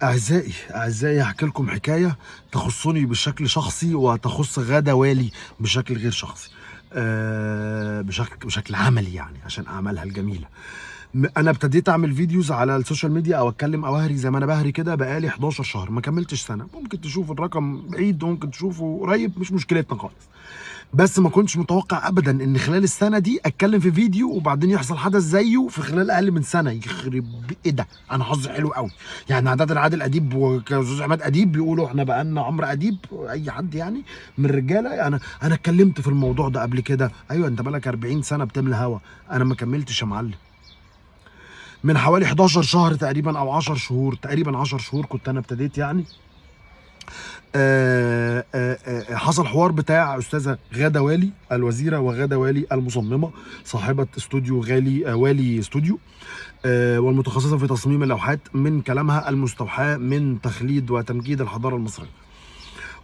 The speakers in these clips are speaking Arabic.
أعزائي هحكي لكم حكاية تخصني بشكل شخصي وتخص غادة والي بشكل غير شخصي. بشكل عملي، يعني عشان أعمالها الجميلة. أنا ابتديت أعمل فيديوز على السوشيال ميديا أو أتكلم أو أهري زي ما أنا بهري كده بقالي 11 شهر، ما كملتش سنة. ممكن تشوف الرقم بعيد وممكن تشوفه قريب، مش مشكلتنا خالص. بس ما كنتش متوقع ابدا ان خلال السنه دي اتكلم في فيديو وبعدين يحصل حدث زيه في خلال اقل من سنه. يخرب ايه ده، انا حظي حلو قوي. يعني عاده عادل اديب وكاستاذ عماد اديب بيقولوا احنا بقالنا عمرو اديب، اي حد يعني من الرجاله. انا اتكلمت في الموضوع ده قبل كده. ايوه انت بقالك 40 سنه بتملى هوا، انا ما كملتش يا معلم. من حوالي 11 شهر تقريبا او 10 شهور، تقريبا 10 شهور كنت انا ابتديت يعني. حصل حوار بتاع استاذه غاده والي الوزيره وغاده والي المصممه صاحبه استوديو غالي والي استوديو، والمتخصصه في تصميم اللوحات، من كلامها المستوحاه من تخليد وتمجيد الحضاره المصريه.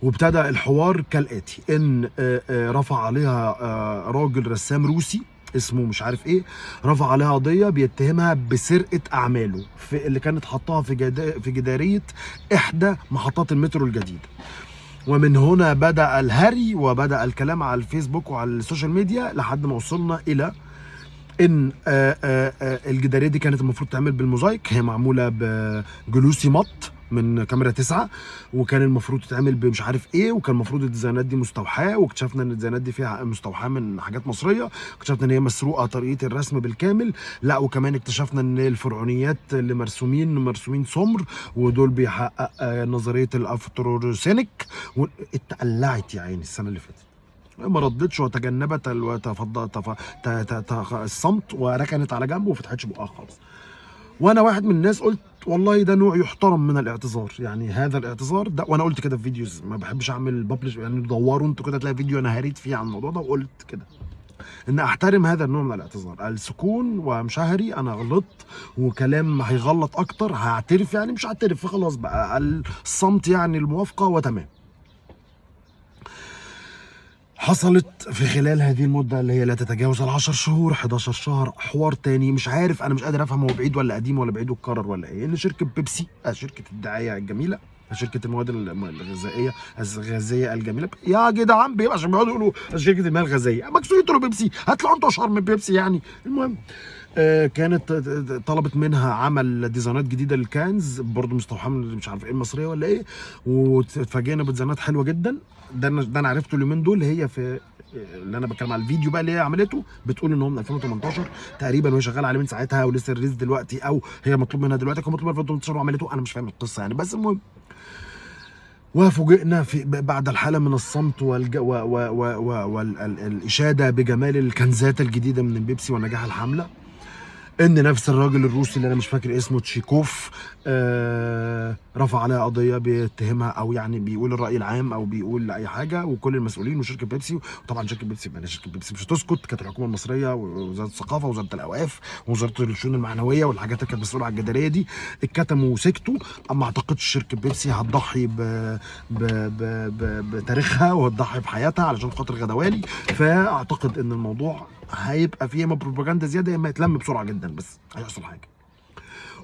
وابتدى الحوار كالاتي: ان رفع عليها راجل رسام روسي اسمه مش عارف ايه، رفع عليها قضيه بيتهمها بسرقه اعماله في اللي كانت حطاها في جداريه احدى محطات المترو الجديده. ومن هنا بدأ الهري وبدأ الكلام على الفيسبوك وعلى السوشيال ميديا لحد ما وصلنا إلى إن الجدارية دي كانت المفروض تعمل بالموزايك، هي معمولة بجلوسي مط من كاميرا 9، وكان المفروض تتعمل بمش عارف ايه، وكان المفروض الديزاينات دي مستوحاه، واكتشفنا ان الديزاينات دي فيها مستوحاه من حاجات مصريه، اكتشفنا ان هي مسروقه طريقه الرسم بالكامل. لا وكمان اكتشفنا ان الفرعونيات اللي مرسومين سمر، ودول بيحقق نظريه الافروسينيك. واتقلعت يا عيني السنه اللي فاتت، ما ردتش وتجنبت الصمت وركنت على جنب وفتحتش بقها خالص. وانا واحد من الناس قلت والله ده نوع يحترم من الاعتذار، يعني هذا الاعتذار ده، وانا قلت كده في فيديوز، ما بحبش اعمل ببلش، يعني دوروا انتوا كده تلاقي فيديو انا هريت فيه عن الموضوع ده وقلت كده ان احترم هذا النوع من الاعتذار. السكون ومش ههري، انا غلطت وكلام هيغلط اكتر هعترف، يعني مش هعترف فخلاص بقى الصمت يعني الموافقه وتمام. حصلت في خلال هذه المدة اللي هي لا تتجاوز 10 شهور 11 شهر حوار تاني، مش عارف، انا مش قادر افهم هو بعيد ولا قديم ولا بعيد واتكرر ولا ايه. ان شركة بيبسي، شركة الدعاية الجميلة، شركة المواد الغازية الجميلة، يا جدعان بيبقى عشان بيقعدوا يقولوا شركة المياه الغازية مكسورين تقولوا بيبسي، هتلاقوا انتوا اشهر من بيبسي يعني. المهم كانت طلبت منها عمل ديزاينات جديده للكانز برضه مستوحاه من مش عارف ايه المصريه ولا ايه، واتفاجئنا بديزاينات حلوه جدا. ده انا عرفته اليومين دول، هي في اللي انا بتكلم على الفيديو بقى اللي هي عملته، بتقول ان هو من 2018 تقريبا وهي شغاله عليه من ساعتها ولسه الريليز دلوقتي، او هي مطلوب منها دلوقتي، كان مطلوب منها في 2018 وعملته. انا مش فاهم القصه يعني، بس المهم. وفوجئنا في بعد الحاله من الصمت والاشاده بجمال الكنزات الجديده من بيبسي ونجاح الحمله، ان نفس الراجل الروسي اللي انا مش فاكر اسمه تشيكوف رفع عليها قضيه بيتهمها، او يعني بيقول الراي العام او بيقول اي حاجه، وكل المسؤولين وشركه بيبسي. وطبعا شركه بيبسي، يعني شركه بيبسي مش هتسكت، كانت الحكومه المصريه ووزاره الثقافه ووزاره الاوقاف ووزاره الشؤون المعنويه والحاجات اللي كانت مسؤوله على الجداريه دي اتكتموا وسكتوا. اما اعتقدش شركه بيبسي هتضحي بتاريخها وهتضحي بحياتها علشان خاطر غدوالي. فاعتقد ان الموضوع هيبقى فيه اما بروباجندا زياده يا اما يتلم بسرعه جدا، بس هيحصل حاجه.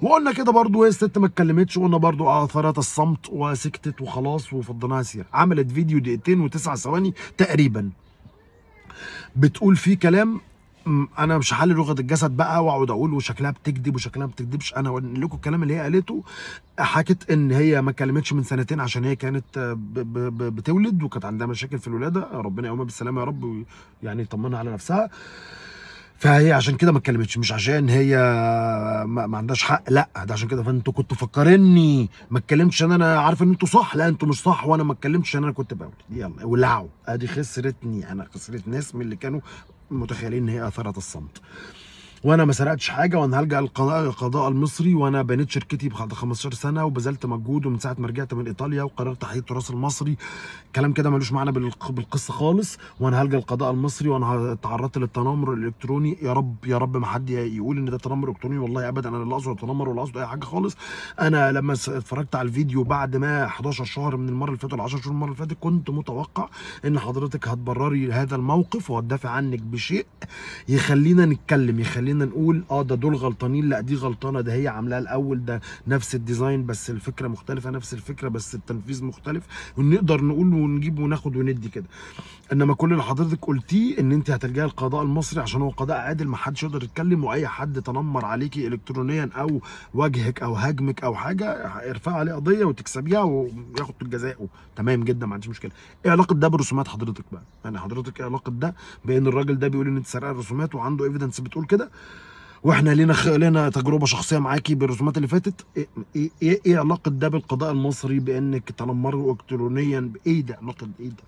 وقلنا كده برضو هي الست ما اتكلمتش، وقلنا برضو اثرت الصمت وسكتت وخلاص وفضيناها سيره. عملت فيديو دقيقتين و9 ثواني تقريبا بتقول فيه كلام، انا مش هحلل لغه الجسد بقى واقعد اقول وشكلها بتكذب وشكلها ما بتكذبش. انا اقول لكم الكلام اللي هي قالته. حكت ان هي ما كلمتش من سنتين عشان هي كانت بتولد وكانت عندها مشاكل في الولاده، ربنا يقومها بالسلامه يا رب، يعني يطمنها على نفسها. فهي عشان كده ما اتكلمتش، مش عشان هي ما عندهاش حق، لا ده عشان كده. فانتوا كنتوا فاكريني ما اتكلمتش ان انا عارف ان انتوا صح، لا انتوا مش صح، وانا ما اتكلمتش ان انا كنت بولد. يلا ولعوا، ادي خسرتني انا، خسرت ناس من اللي كانوا متخيلين ان هي اثرت الصمت. وانا ما سرقتش حاجه، وانا هلجا القضاء المصري، وانا بنيت شركتي بعد 15 سنه وبذلت مجهود، ومن ساعه ما رجعت من ايطاليا وقررت احيي التراث المصري. كلام كده ملوش معنى بالقصه خالص. وانا هلجا القضاء المصري، وانا تعرضت للتنمر الالكتروني. يا رب يا رب ما حد يقول ان ده تنمر الكتروني، والله ابدا، انا لا اقصد التنمر ولا اقصد اي حاجه خالص. انا لما اتفرجت على الفيديو بعد ما 11 شهر من المره اللي فاتت ولا 10 شهور من المره اللي فاتت، كنت متوقع ان حضرتك هتبرري هذا الموقف وهتدافع عنك بشيء يخلينا نتكلم، يخلينا خلينا نقول ده دول غلطانين، لا دي غلطانه، ده هي عاملاها الاول، ده نفس الديزاين بس الفكره مختلفه، نفس الفكره بس التنفيذ مختلف، ونقدر نقول ونجيب وناخد وندي كده. انما كل اللي حضرتك قلتيه ان انت هتلجئي القضاء المصري عشان هو قضاء عادل، ما حدش يقدر يتكلم، واي حد تنمر عليكي الكترونيا او واجهك او هاجمك او حاجه ارفع عليه قضيه وتكسبيها وياخد جزاءه. تمام جدا، ما عنديش مشكله. ايه علاقه ده برسومات حضرتك بقى؟ يعني حضرتك ايه علاقه ده بان الراجل ده بيقول ان انت سرقه الرسومات وعنده ايفيدنس بتقول كده، واحنا لينا تجربه شخصيه معاكي بالرسومات اللي فاتت؟ إيه علاقه ده بالقضاء المصري بانك تنمره الكترونيا؟ ايه ده علاقه ايه ده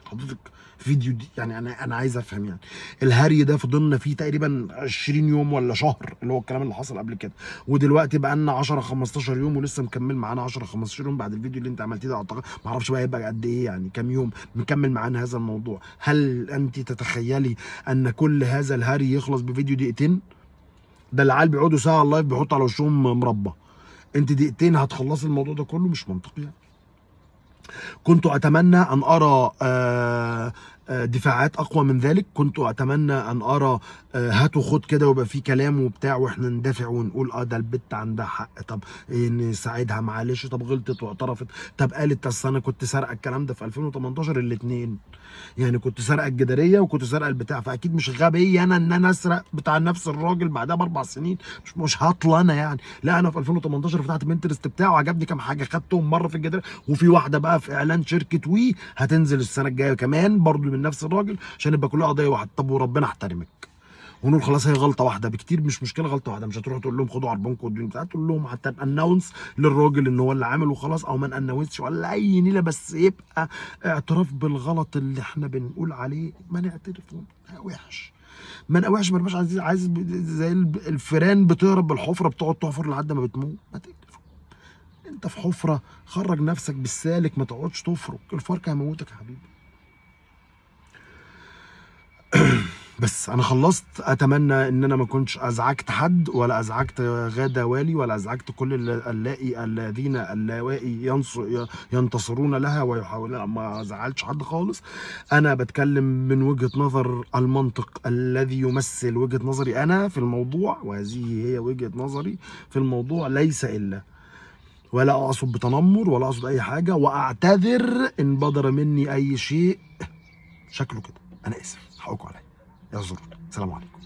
حضرتك؟ فيديو دي يعني انا عايز افهم يعني. الهري ده فضلنا فيه تقريبا 20 يوم ولا شهر، اللي هو الكلام اللي حصل قبل كده، ودلوقتي بقى لنا 10 15 يوم ولسه مكمل معانا 10 15 يوم بعد الفيديو اللي انت عملتيه ده. اعتقد ما اعرفش بقى هيبقى قد ايه، يعني كام يوم مكمل معانا هذا الموضوع. هل انت تتخيلي ان كل هذا الهري يخلص بفيديو دقيقتين؟ ده العيال بيقعدوا ساعه اللايف بيحطوا على وشهم مربى، انت دقيقتين هتخلصي الموضوع ده كله؟ مش منطقي يعني. كنت اتمنى ان ارى دفاعات اقوى من ذلك، كنت اتمنى ان ارى هات وخد كده ويبقى في كلام وبتاع واحنا ندافع ونقول ده البت عندها حق، طب نساعدها معلش، طب غلطت واعترفت، طب قالت اصل انا كنت سارقه. الكلام ده في 2018 الاثنين، يعني كنت سارقه الجداريه وكنت سارقه البتاع، فاكيد مش غبي انا ان انا اسرق بتاع نفس الراجل بعدها ب4 سنين. مش هطل انا يعني، لا انا في 2018 فتحت بنترست بتاعه عجبني كام حاجه خدتهم مره في الجداريه، وفي واحده بقى في اعلان شركه وي هتنزل السنه الجايه كمان برضو من نفس الراجل عشان يبقى كلها قضيه واحده. طب وربنا احترمك ونقول خلاص هي غلطه واحده بكتير، مش مشكله غلطه واحده، مش هتروح تقول لهم خدوا عربونكم والدنيا بتاعت، تقول لهم حتى اناونس للراجل ان هو اللي عامل وخلاص، او ما نانونسش ولا اي نيله، بس يبقى اعتراف بالغلط اللي احنا بنقول عليه، ما نعترف وحش، ما نقوحش، ما نبقاش عايز زي الفيران بتهرب بالحفره بتقعد تحفر لحد ما بتموت. ما تقرف، انت في حفره خرج نفسك بالسالك، ما تقعدش تفرك، الفرق هيموتك يا حبيبي. بس انا خلصت، اتمنى ان انا ما كنتش ازعجت حد ولا ازعجت غادة والي ولا ازعجت كل الذين اللوائي ينتصرون لها ويحاولون، ما زعلتش حد خالص. انا بتكلم من وجهة نظر المنطق الذي يمثل وجهة نظري انا في الموضوع، وهذه هي وجهة نظري في الموضوع، ليس الا ولا اقصد بتنمر ولا اقصد اي حاجة، واعتذر ان بدر مني اي شيء شكله كده. انا اسف، حقكم عليا، يعذروني. السلام عليكم.